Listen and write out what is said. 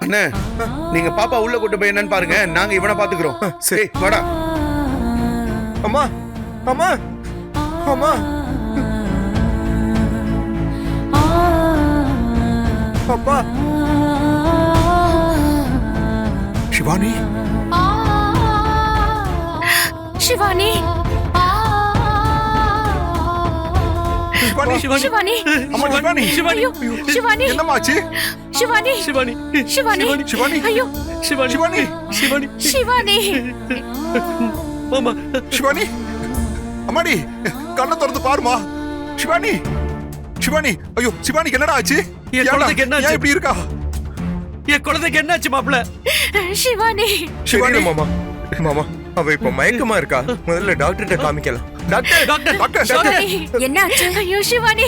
அண்ணே நீங்க பாப்பா உள்ள கூட்டு போய் என்னன்னு பாருங்க, நாங்க இவனை பாத்துக்கிறோம். சரி வாடா. அம்மா அம்மா அம்மா அப்பா சிவானி சிவானி சிவானி சிவானி அம்மா சிவானி ஐயோ சிவானி என்னமாச்சு சிவானி சிவானி சிவானி சிவானி ஐயோ சிவானி சிவானி சிவானி சிவானி மாமா சிவானி அம்மாடி கண்ணை திறந்து பாருமா. சிவானி சிவானி ஐயோ சிவானிக்கு என்னடா ஆச்சு? என் குழந்தைக்கு என்ன ஆச்சு? ஏன் இப்படி இருக்கா? என் குழந்தைக்கு என்னாச்சு மாப்ள? சிவானி சிவானி மாமா மாமா அவ இப்ப மயக்கமா இருக்கா, முதல்ல டாக்டர்கிட்ட காமிக்கலாம். டாக்டர் டாக்டர் டாக்டர் சிவானி என்னாச்சு? ஐயோ சிவானி